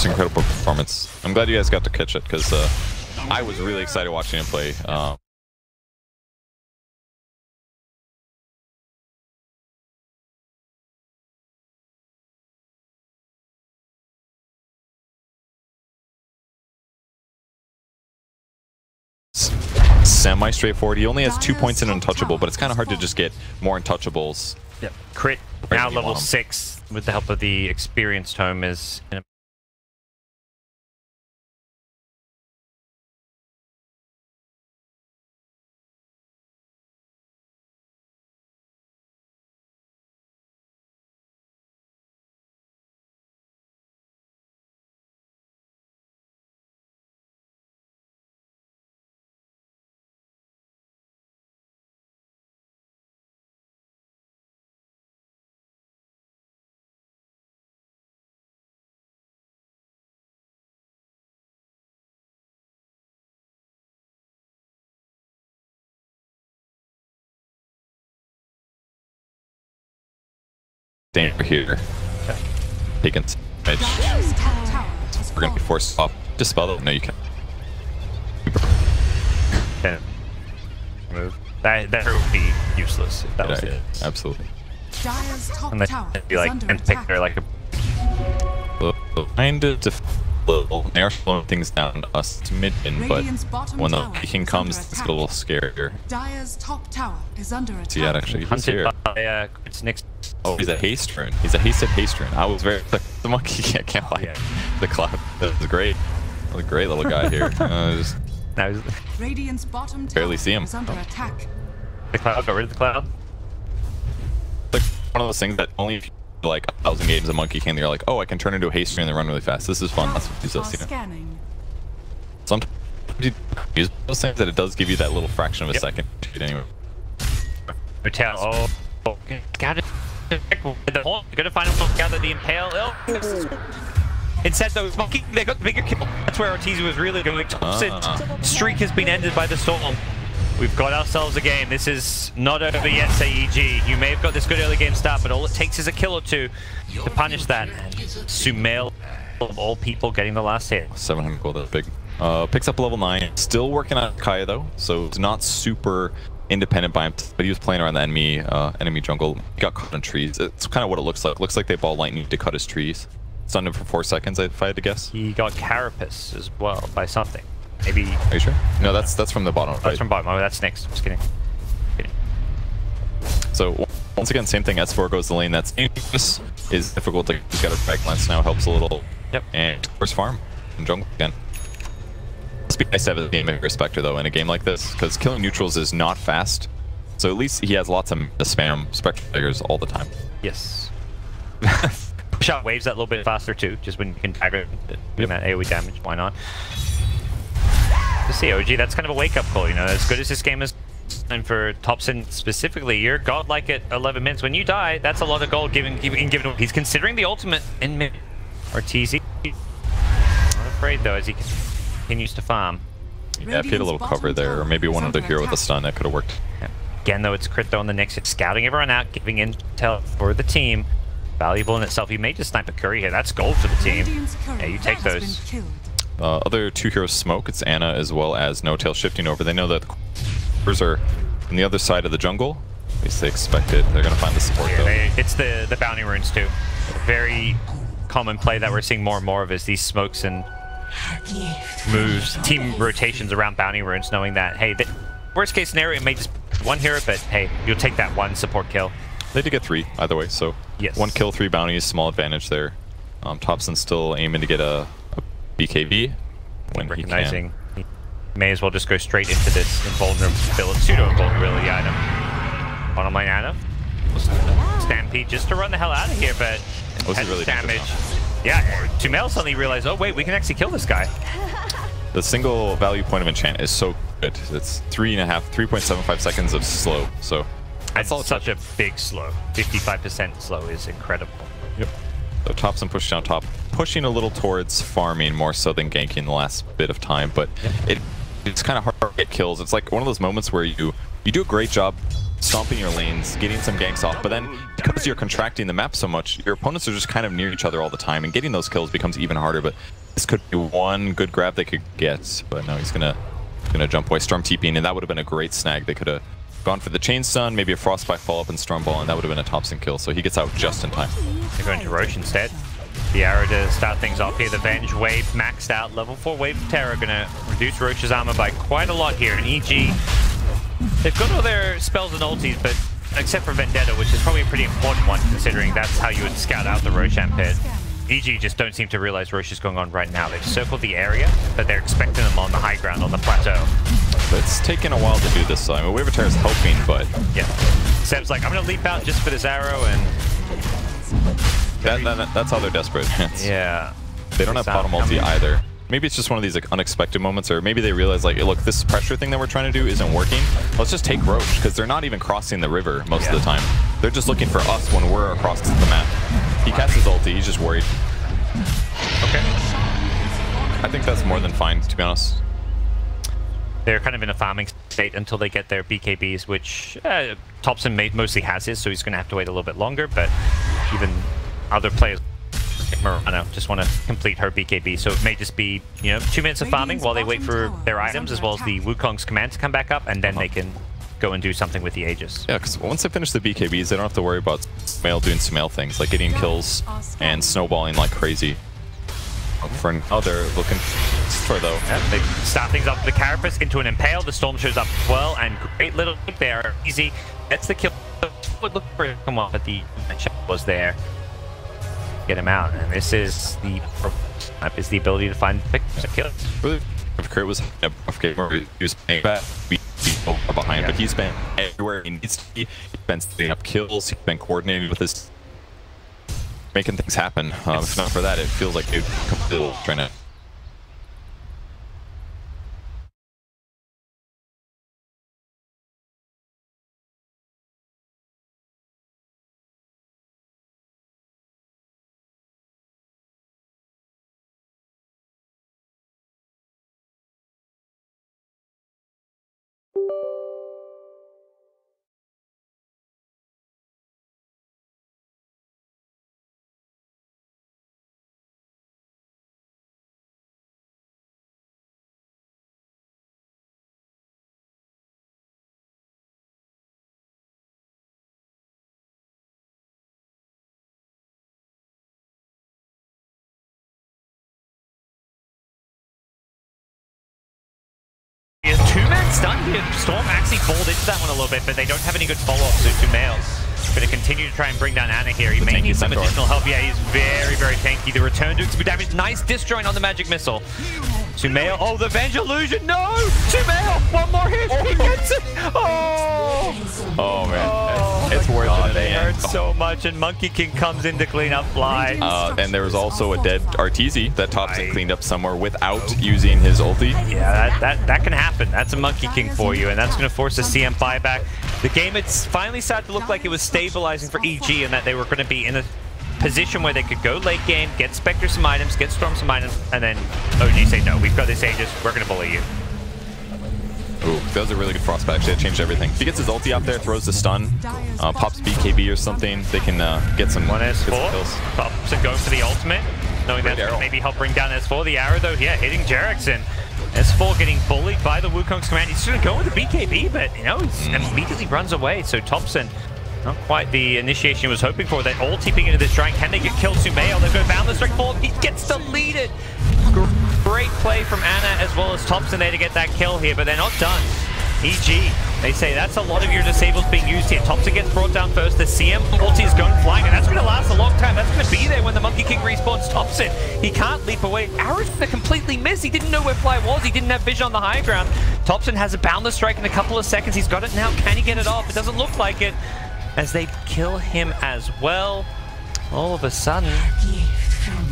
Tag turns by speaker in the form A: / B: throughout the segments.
A: Just incredible performance. I'm glad you guys got to catch it because I was really excited watching him play. Semi-straightforward. He only has 2 points in Untouchable, but it's kind of hard to just get more Untouchables.
B: Yep. Crit now level 6 with the help of the experienced home is in a
A: danger here.
B: Okay.
A: Taking damage. We're gonna be forced off. Dispel it. No, you can't.
B: Move. That would be useless if that was it.
A: Absolutely.
B: Unless it'd be like and pick her like a
A: kind of little. They are slowing things down to us to mid-in, but when the King comes, it's a little scarier.
C: Dire's top tower is under attack.
A: See that actually? He's here.
B: hunted by it's next.
A: Oh, he's a haste rune. He's a hasted haste rune. I was very the monkey. I can't lie.
B: Yeah.
A: The cloud. That was great. That was a great little guy here. Just
B: Now he's
C: Radiant's bottom tower
A: barely see him.
C: is under attack.
B: the cloud. Got rid of the cloud.
A: like one of those things that only if you play like 1,000 games of Monkey King, you're like, oh, I can turn into a haste rune and then run really fast. This is fun. That's what he does, you know.
C: Scanning.
A: Sometimes you use those things that it does give you that little fraction of a second. Anyway.
B: Hotel. Oh, got it. The whole. Gonna find him. Gather the impale. Oh. Instead, though, Monkey, they got the bigger kill. That's where Ortiz was really going. Thompson streak has been ended by the storm. We've got ourselves a game. This is not over yet, SAEG. You may have got this good early game start, but all it takes is a kill or two to punish that. And Sumail, of all people, getting the last hit.
A: 700 gold, that's big. Picks up level 9. Still working on Kaya though, so it's not super independent by him, but he was playing around the enemy jungle. He got caught in trees. It's kind of what it looks like. Looks like they ball lightning to cut his trees. Stunned him for 4 seconds, if I had to guess.
B: He got carapace as well by something. Maybe.
A: Are you sure? No, that's from the bottom.
B: That's from bottom. Oh, that's next. Just kidding.
A: So once again, same thing. S4 goes the lane. That's dangerous. Is difficult. He's got a drag lance now. Helps a little.
B: Yep. And
A: first farm in jungle again. Must be nice to have a game of Respector though in a game like this, because killing neutrals is not fast. So at least he has lots of spam Spectre figures all the time.
B: Yes. Push out waves that little bit faster too, just when you can tagger doing that AoE damage. Why not? To see OG, that's kind of a wake-up call. You know, as good as this game is, and for Topson specifically, you're godlike at 11 minutes. When you die, that's a lot of gold given. He's considering the ultimate in mid. Ortiz, not afraid though, as he continues to farm.
A: Yeah, if he had a little cover there, or maybe one other hero with a stun, that could have worked.
B: Yeah. Again, though, it's crit though on the next hit, scouting everyone out, giving intel for the team. Valuable in itself. He may just snipe a Curry here. That's gold for the team. Yeah, you take those.
A: Other two heroes smoke. It's Ana as well as No Tail shifting over. They know that the Coopers are on the other side of the jungle. At least they expect it. They're going to find the support though.
B: It's the bounty runes too. Very common play that we're seeing more and more of is these smokes and moves, team rotations around bounty runes, knowing that, hey, the worst case scenario, it may just be one hero, but hey, you'll take that one support kill.
A: They did get 3 either way, so
B: yes.
A: 1 kill, 3 bounties, small advantage there. Topson still aiming to get a BKB when
B: recognizing he may as well just go straight into this invulnerability, pseudo-invulnerability item. Bottom lane Ana. Stampede just to run the hell out of here, but really damage. Yeah, Sumail suddenly realized, oh wait, we can actually kill this guy.
A: The single value point of enchant is so good. It's 3.75 seconds of slow, so
B: that's such a big slow. 55% slow is incredible.
A: Yep. So Topson pushed down top, pushing a little towards farming more so than ganking the last bit of time, but it's kind of hard to get kills. It's like one of those moments where you do a great job stomping your lanes, getting some ganks off, but then because you're contracting the map so much, your opponents are just kind of near each other all the time, and getting those kills becomes even harder. But this could be one good grab they could get, but no, he's gonna jump away. Storm TPing, and that would have been a great snag. They could have gone for the chain stun, maybe a frostbite follow-up and storm ball, and that would have been a Thompson kill. So he gets out just in time.
B: They're going to Roche instead. The arrow to start things off here. The Venge wave maxed out. Level 4 wave of terror gonna reduce Roche's armor by quite a lot here. And EG, they've got all their spells and ultis, but except for Vendetta, which is probably a pretty important one considering that's how you would scout out the Roshan pit. EG just don't seem to realize Roche is going on right now. They've circled the area, but they're expecting them on the high ground, on the plateau.
A: It's taken a while to do this, so I mean, Wave of Terror is helping, but...
B: Yeah. Seb's like, I'm gonna leap out just for this arrow, and...
A: That's how they're desperate.
B: Yeah.
A: They don't have bottom ulti either. Maybe it's just one of these like unexpected moments, or maybe they realize like, hey, look, this pressure thing that we're trying to do isn't working. Let's just take Roche, because they're not even crossing the river most of the time. They're just looking for us when we're across the map. He casts his ulti, he's just worried.
B: Okay.
A: I think that's more than fine, to be honest.
B: They're kind of in a farming state until they get their BKBs, which Thompson mostly has his, so he's going to have to wait a little bit longer, but even other players like Mirana just want to complete her BKB, so it may just be, you know, 2 minutes of farming while they wait for their items, as well as the Wukong's command to come back up, and then they can go and do something with the Aegis.
A: Yeah, because once they finish the BKBs, they don't have to worry about Sumail doing Sumail things, like getting kills and snowballing like crazy. For now, they're looking for though.
B: Yeah, they start things off with the Carapace into an Impale. The Storm shows up as well, and great little leap there. Easy. Gets the kill. Would look for him come on, but the shot was there. Get him out, and this is the ability to find the kills.
A: Really, Kurt was a rough game where he was playing back, behind, but he's been everywhere he needs to be. He's been setting up kills. He's been coordinating with his, making things happen. If not for that, it feels like they're completely trying to.
B: Two-man stun here. Storm actually balled into that one a little bit, but they don't have any good follow-ups to Sumail. Going to continue to try and bring down Ana here. He may need some additional help. Yeah, he's very, very tanky. The return dukes be damaged. Nice disjoint on the magic missile. Sumail. Oh, the Venge illusion. No! Sumail! One more hit. He gets it. Oh!
A: Oh, man.
B: Oh,
A: it's worth it.
B: They hurt so much, and Monkey King comes in to clean up Fly.
A: And there was also a dead Arteezy that Thompson cleaned up somewhere without using his ulti.
B: Yeah, that can happen. That's a Monkey King for you, and that's going to force a CM buyback. The game, it's finally started to look like it was stabilizing for EG, and that they were going to be in a position where they could go late game, get Spectre some items, get Storm some items, and then OG say, no, we've got this Aegis, we're going to bully you.
A: Ooh, that was a really good frostbite. Actually, that changed everything. If he gets his ulti out there, throws the stun, pops BKB or something, they can get some,
B: kills. Pops and goes for the ultimate, knowing that will maybe help bring down S4. The arrow, though, yeah, hitting Jeraxon. S4 getting bullied by the Wukong's command. He's going to go with the BKB, but, you know, he immediately runs away. So Thompson, not quite the initiation he was hoping for. They're all tipping into this shrine. Can they get killed? Sumail, they've got Boundless Strike forward. He gets deleted. Great play from Ana as well as Thompson there to get that kill here, but they're not done. EG, they say that's a lot of your disables being used here. Thompson gets brought down first. The CM ulti is going flying, and that's going to last a long time. That's going to be there when the Monkey King respawns Thompson. He can't leap away. Arrow's going to completely miss. He didn't know where Fly was. He didn't have vision on the high ground. Thompson has a Boundless Strike in a couple of seconds. He's got it now. Can he get it off? It doesn't look like it, as they kill him as well. All of a sudden,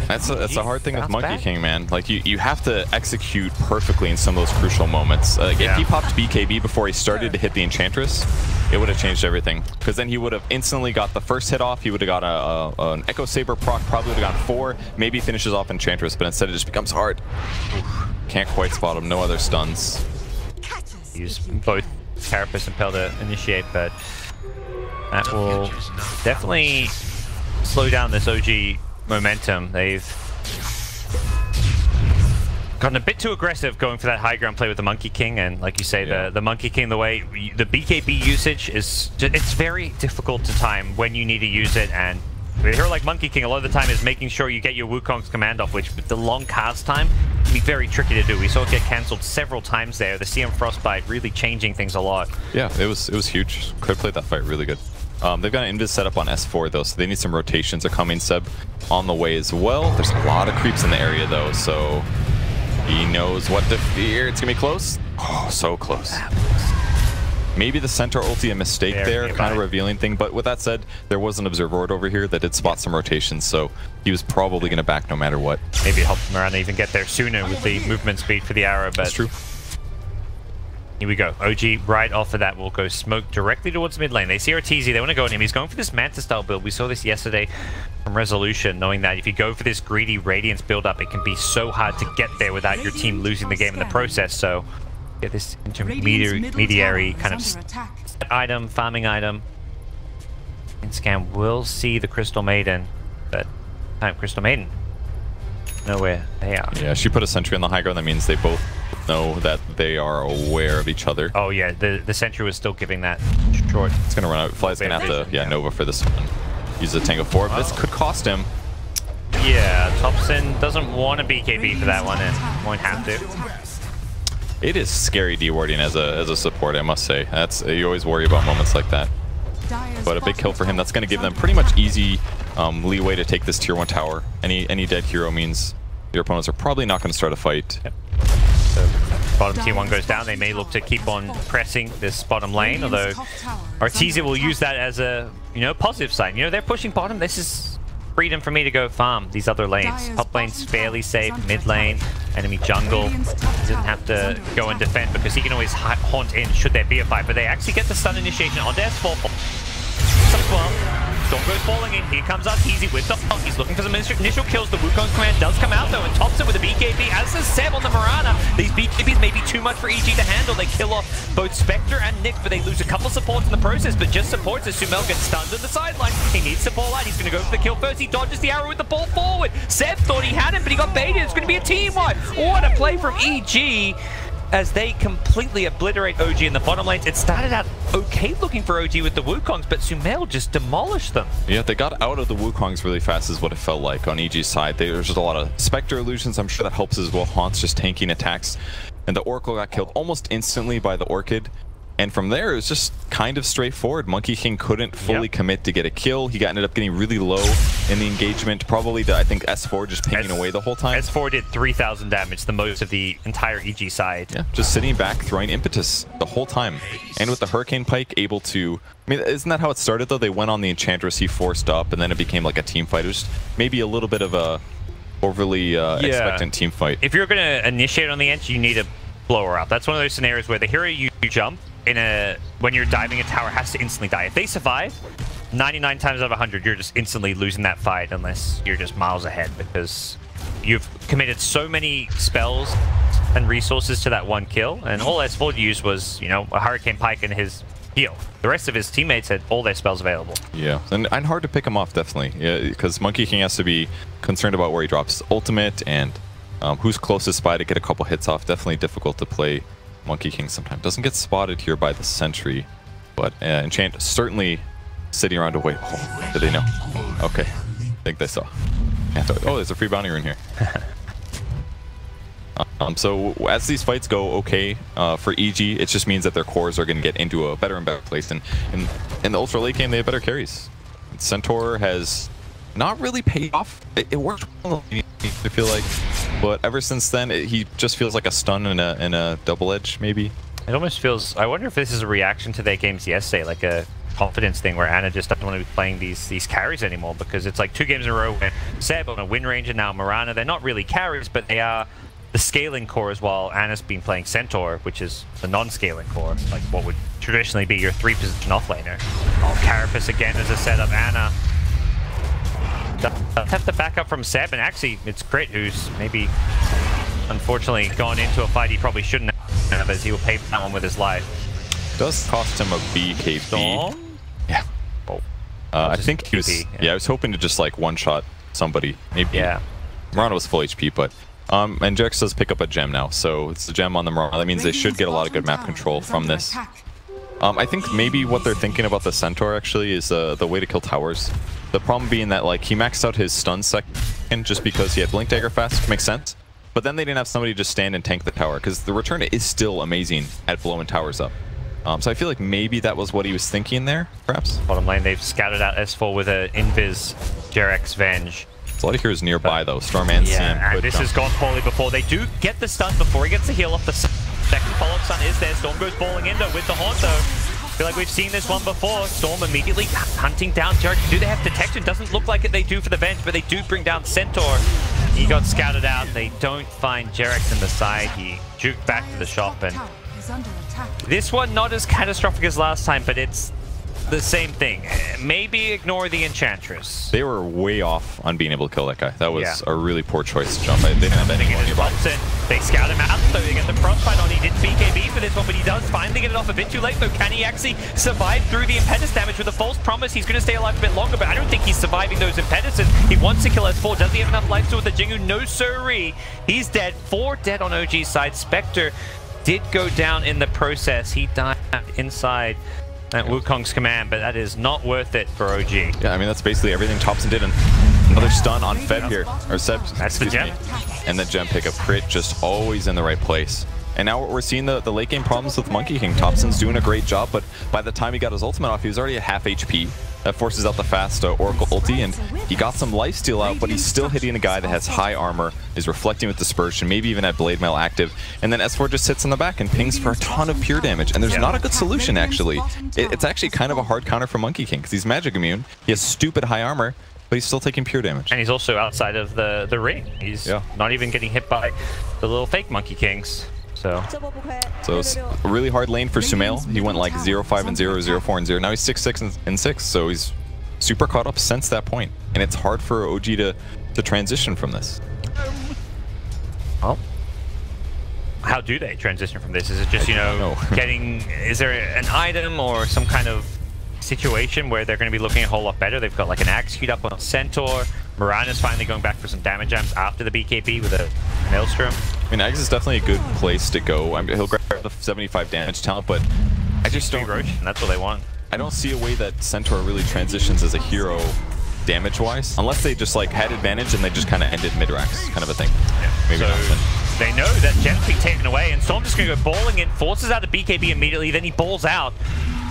A: that's a hard thing with Monkey King, man. Like, you have to execute perfectly in some of those crucial moments. If he popped BKB before he started to hit the Enchantress, it would have changed everything. Because then he would have instantly got the first hit off. He would have got an Echo Saber proc, probably would have gotten 4. Maybe finishes off Enchantress, but instead it just becomes hard. Can't quite spot him. No other stuns.
B: Use both Carapace and Impel to initiate, but that will definitely slow down this OG momentum. They've gotten a bit too aggressive going for that high ground play with the Monkey King, and like you say, the Monkey King, the way the BKB usage is, it's very difficult to time when you need to use it, and a hero like Monkey King a lot of the time is making sure you get your Wukong's command off, which with the long cast time can be very tricky to do. We saw it get cancelled several times there. The CM Frostbite really changing things a lot.
A: Yeah, it was huge. Could have played that fight really good. They've got an invis set up on S4 though, so they need some rotations are coming. Seb on the way as well. There's a lot of creeps in the area though, so he knows what to fear. It's gonna be close. Oh, so close. Maybe the Centaur ulti a mistake there, kind of revealing thing. But with that said, there was an observer ward over here that did spot some rotations, so he was probably gonna back no matter what.
B: Maybe it helped Mirana even get there sooner with the movement speed for the arrow, but
A: that's true.
B: Here we go. OG right off of that will go smoke directly towards mid lane. They see Arteezy, they want to go at him. He's going for this Manta style build. We saw this yesterday from Resolution, knowing that if you go for this greedy Radiance build up, it can be so hard to get there without your team losing the game in the process. So get this intermediary kind of item, farming item. And Scan will see the Crystal Maiden, but Crystal Maiden, nowhere they are.
A: Yeah, she put a sentry on the high ground. That means they both know that they are aware of each other.
B: Oh yeah, the sentry was still giving that short.
A: It's gonna run out. Fly's gonna have to, Nova for this one. Use a Tango 4. This could cost him.
B: Yeah, Thompson doesn't want a BKB for that one and won't have to.
A: It is scary dewarding as a support, I must say. That's, you always worry about moments like that. But a big kill for him. That's going to give them pretty much easy leeway to take this tier 1 tower. Any dead hero means your opponents are probably not going to start a fight.
B: Yep. So bottom tier 1 goes down. They may look to keep on pressing this bottom lane, although Arteezy will use that as a positive sign. They're pushing bottom. This is freedom for me to go farm these other lanes. Top lane's fairly safe. Mid lane, enemy jungle doesn't have to go and defend because he can always haunt in should there be a fight. But they actually get the stun initiation on S4. Storm goes falling in. Here comes Arteezy with the funk. He's looking for some initial kills. The Wukong's command does come out though, and Thompson with a BKB, as does Seb on the Mirana. These BKBs may be too much for EG to handle. They kill off both Spectre and Nick, but they lose a couple supports in the process, but just supports as Sumail gets stunned on the sideline. He needs to ball out. He's going to go for the kill first. He dodges the arrow with the ball forward. Seb thought he had him, but he got baited. It's going to be a team wipe. What a play from EG, as they completely obliterate OG in the bottom lanes. It started out okay looking for OG with the Wukongs, but Sumail just demolished them.
A: Yeah, they got out of the Wukongs really fast is what it felt like on EG's side. There's just a lot of Spectre illusions. I'm sure that helps as well. Haunt's just tanking attacks. And the Oracle got killed almost instantly by the Orchid. And from there, it was just kind of straightforward. Monkey King couldn't fully commit to get a kill. He ended up getting really low in the engagement, probably to, I think, S4 just pinging away the whole time.
B: S4 did 3,000 damage, the most of the entire EG side.
A: Yeah, just sitting back, throwing impetus the whole time. And with the Hurricane Pike, able to... I mean, isn't that how it started, though? They went on the Enchantress, he forced up, and then it became like a team fight. It was maybe a little bit of a overly expectant team fight.
B: If you're going to initiate on the edge, you need to blow her up. That's one of those scenarios where the hero you jump when you're diving a tower has to instantly die. If they survive, 99 times out of 100, you're just instantly losing that fight unless you're just miles ahead, because you've committed so many spells and resources to that one kill, and all S4 used was, a Hurricane Pike and his heal. The rest of his teammates had all their spells available.
A: Yeah, and hard to pick him off, definitely. Yeah, because Monkey King has to be concerned about where he drops ultimate and who's closest by to get a couple hits off. Definitely difficult to play Monkey King sometimes. Doesn't get spotted here by the sentry, but Enchant certainly sitting around to wait. Oh, did they know? Okay, I think they saw. Yeah, oh, there's a free bounty rune here. So as these fights go okay for EG, it just means that their cores are going to get into a better and better place. And in the ultra late game, they have better carries. Centaur has not really paid off. It worked well, I feel like, but ever since then, he just feels like a stun and a double edge, maybe.
B: It almost feels. I wonder if this is a reaction to their games yesterday, like a confidence thing where Ana just doesn't want to be playing these carries anymore, because it's like 2 games in a row where Seb on a win range and now Mirana, they're not really carries, but they are the scaling core as well. Ana's been playing Centaur, which is the non-scaling core, like what would traditionally be your 3-position offlaner. Oh, Carapace again as a setup. Ana does have to back up from Seb, and actually it's Crit who's maybe unfortunately gone into a fight he probably shouldn't have, as he will pay for that one with his life.
A: Does cost him a BKB.
B: Storm?
A: Yeah.
B: Oh.
A: I think he was.
B: BKB,
A: Yeah, I was hoping to just like one-shot somebody. Maybe.
B: Yeah.
A: Mirana was full HP, but and Jax does pick up a gem now, so it's a gem on the Mirana. That means they should get a lot of good map control from this. I think maybe what they're thinking about the Centaur actually is the way to kill towers. The problem being that like he maxed out his stun second just because he had Blink Dagger fast, makes sense. But then they didn't have somebody just stand and tank the tower because the return is still amazing at blowing towers up. So I feel like maybe that was what he was thinking there, perhaps.
B: Bottom lane, they've scouted out S4 with an Invis Jerex Venge.
A: There's a lot of heroes nearby though, Storm and Sam.
B: And this has gone poorly before. They do get the stun before he gets the heal off the second follow-up stun is there. Storm goes balling in though with the haunt though. I feel like we've seen this one before. Storm immediately hunting down Jerex. Do they have detection? Doesn't look like it they do for the Venge, but they do bring down Centaur. He got scouted out. They don't find Jerex in the side. He juked back to the shop and this one not as catastrophic as last time, but it's the same thing. Maybe ignore the Enchantress.
A: They were way off on being able to kill that guy. That was a really poor choice to jump. They didn't have any more nearby.
B: They scout him out, so they get the frostbite on. He didn't BKB for this one, but he does finally get it off a bit too late, though. Can he actually survive through the Impetus damage with a false promise? He's going to stay alive a bit longer, but I don't think he's surviving those Impetuses. He wants to kill S4. Does he have enough life to with the Jingu? No, sirree. He's dead. 4 dead on OG's side. Spectre did go down in the process. He died inside at Wukong's command, but that is not worth it for OG.
A: Yeah, I mean, that's basically everything Topson did. And another stun on Feb here. Or Seb.
B: That's the gem.
A: And the gem pickup. Crit just always in the right place. And now we're seeing the late game problems with Monkey King. Topson's doing a great job, but by the time he got his ultimate off, he was already at half HP. That forces out the fast Oracle ulti, and he got some lifesteal out, but he's still hitting a guy that has high armor, is reflecting with Dispersion, maybe even had Blade Mail active, and then S4 just sits in the back and pings for a ton of pure damage, and there's not a good solution, actually. It's actually kind of a hard counter for Monkey King, because he's magic immune, he has stupid high armor, but he's still taking pure damage.
B: And he's also outside of the ring. He's not even getting hit by the little fake Monkey Kings. So
A: it's a really hard lane for Sumail. He went like 0-5 and 0, 0-4 and 0. Now he's 6-6 and 6, so he's super caught up since that point. And it's hard for OG to transition from this.
B: Well, how do they transition from this? Is it just, you know, getting... Is there an item or some kind of situation where they're going to be looking a whole lot better? They've got like an Axe queued up on Centaur. Mirana's finally going back for some damage jams after the BKB with a Maelstrom.
A: I mean, Axe is definitely a good place to go. I mean, he'll grab the 75 damage talent, but I just don't...
B: And that's what they want.
A: I don't see a way that Centaur really transitions as a hero damage-wise, unless they just like had advantage and they just kind of ended mid-racks, kind of a thing.
B: Yeah.
A: Maybe not.
B: They know that Gem's being taken away, and Storm just going to go balling in, forces out a BKB immediately, then he balls out.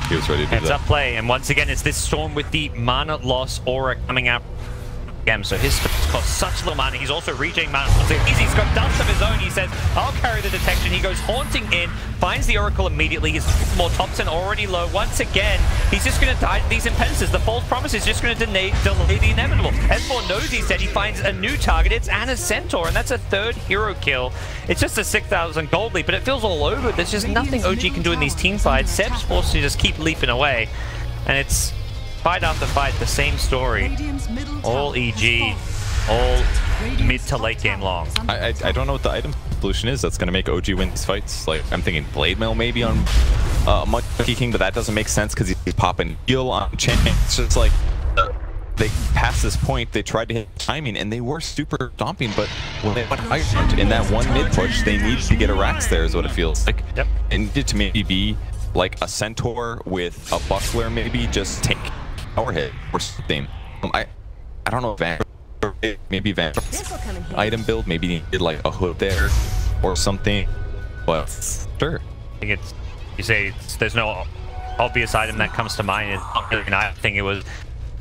A: He was ready to do that.
B: Heads up play, and once again, it's this Storm with the mana loss aura coming out. So his spells cost such little mana. He's also regen mana. He's got dust of his own. He says, I'll carry the detection. He goes haunting in, finds the Oracle immediately. He's more Topson already low. Once again, he's just going to die to these impetuses. The false promise is just going to delay the inevitable. S4 knows he's dead. He finds a new target. It's Anna Centaur, and that's a 3rd hero kill. It's just a 6,000 gold lead, but it feels all over. There's just nothing OG can do in these team fights. Seb's forced to just keep leaping away, and it's fight after fight, the same story. All EG, all mid to late game long.
A: I don't know what the item solution is that's going to make OG win these fights. Like, I'm thinking Blade Mail maybe on Monkey King, but that doesn't make sense because he's popping heal on Chen. It's just like, they past this point, they tried to hit timing and they were super stomping, but when they went high in that one mid push, they needed to get a Rax there is what it feels like.
B: Yep.
A: It needed to maybe be like a Centaur with a Buckler, maybe just take power hit or something. I don't know if maybe Van item build, maybe needed like a hood there or something, but sure.
B: I think it's, you say there's no obvious item that comes to mind. I think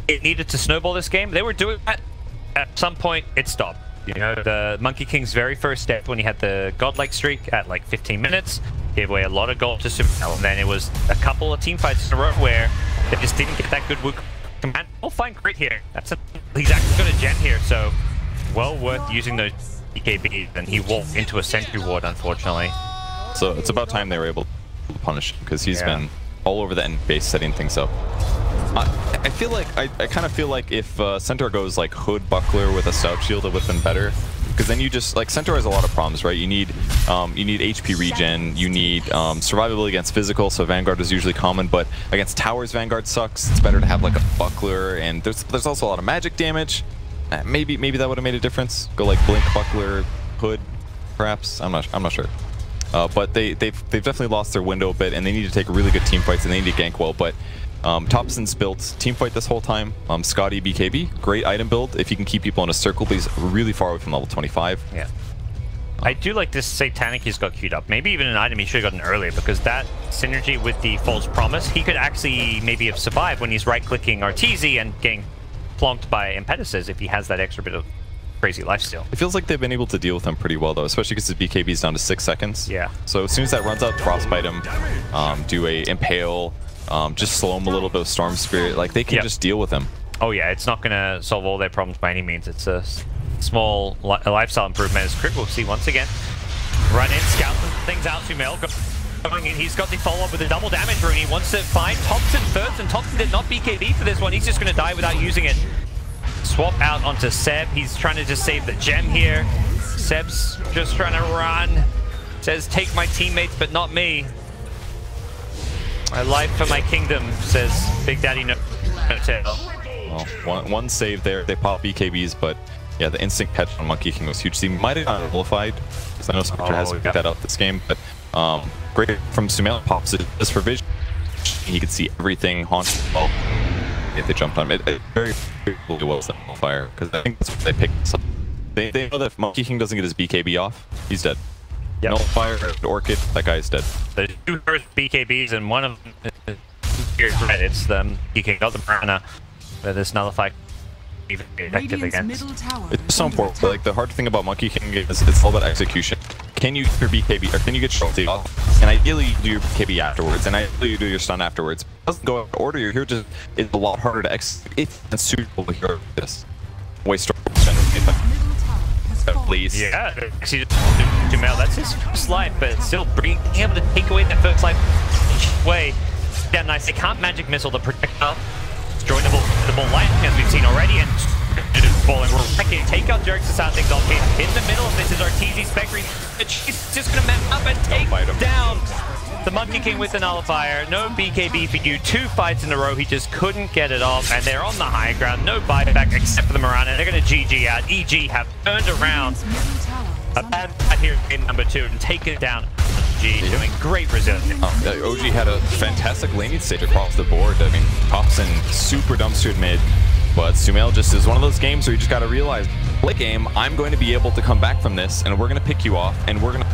B: it needed to snowball this game. They were doing that. At some point, it stopped. You know, the Monkey King's very first step when he had the godlike streak at like 15 minutes, gave away a lot of gold to Sumail, and then it was a couple of team fights in a row where they just didn't get that good Wukong command. We'll find Crit here. He's actually got a gem here, so well worth using those BKBs, and he walked into a sentry ward, unfortunately.
A: So it's about time they were able to punish him, because he's been all over the end base setting things up. I feel like, I kind of feel like if Centaur goes like Hood Buckler with a Stout Shield, it would have been better. because then you just like Centaur has a lot of problems, right? You need HP regen, you need survivability against physical, so Vanguard is usually common, but against towers Vanguard sucks. It's better to have like a buckler, and there's also a lot of magic damage. Maybe that would have made a difference. Go like blink, buckler, hood, perhaps. I'm not sure. But they've definitely lost their window a bit, and they need to take really good team fights, and they need to gank well. But Topson's built team fight this whole time. Scotty BKB, great item build if you can keep people in a circle, but he's really far away from level 25.
B: Yeah. I do like this Satanic he's got queued up. Maybe even an item he should have gotten earlier, because that synergy with the False Promise, he could actually maybe have survived when he's right-clicking Arteezy and getting plonked by Impetuses if he has that extra bit of crazy lifesteal.
A: It feels like they've been able to deal with him pretty well, though, especially because his BKB is down to 6 seconds.
B: Yeah.
A: So as soon as that runs out, Frostbite him, do a Impale, just slow him a little bit of Storm Spirit. Like, they can just deal with him.
B: Oh yeah, it's not going to solve all their problems by any means. It's a small lifestyle improvement. As Crit will see once again. Run in, scout things out. Sumail going in. He's got the follow-up with a double damage rune. He wants to find Topson first, and Topson did not BKB for this one. He's just going to die without using it. Swap out onto Seb. He's trying to just save the gem here. Seb's just trying to run. Says, take my teammates, but not me. A life for my kingdom, says Big Daddy No.
A: Well, one save there. They pop BKBs, but yeah, the instinct catch on Monkey King was huge. So he might have gotten amplified, because I know Spectre has picked that up this game, but great from Sumail. Pops it just for vision. He could see everything. Haunt. Well, if they jumped on him, it very well as the fire, because I think that's what they picked. They know that if Monkey King doesn't get his BKB off, he's dead.
B: Yep.
A: Nullifier, Orchid, that guy's dead.
B: There's two first BKBs, and one of them is red. It's the King, not the Piranha. This Nullify even effective against.
A: It's so important. Like, the hard thing about Monkey King is it's all about execution. Can you get your BKB, or can you get your ulti off? And ideally you do your BKB afterwards, and ideally you do your stun afterwards. It doesn't go out of order. Your hero just it's a lot harder to execute. It's suitable to hero like this. Waste at least.
B: Yeah, actually, Sumail, that's his first life, but still being able to take away that first life way. Yeah, nice. They can't magic missile the projectile. It's joinable the ball light, as we've seen already, and falling. We're take out Jerks out things off here. In the middle, this is Arteezy Spectre. She's just gonna map up and take down the Monkey King with the Nullifier. No BKB for you. 2 fights in a row. He just couldn't get it off, and they're on the high ground. No buyback except for the Mirana. They're gonna GG out. EG have turned around a bad here in number 2 and taken it down. OG doing great resilience.
A: OG had a fantastic laning stage across the board. I mean, Topson super dumpstered mid, but Sumail just is one of those games where you just got to realize, late game, I'm going to be able to come back from this, and we're going to pick you off, and we're going to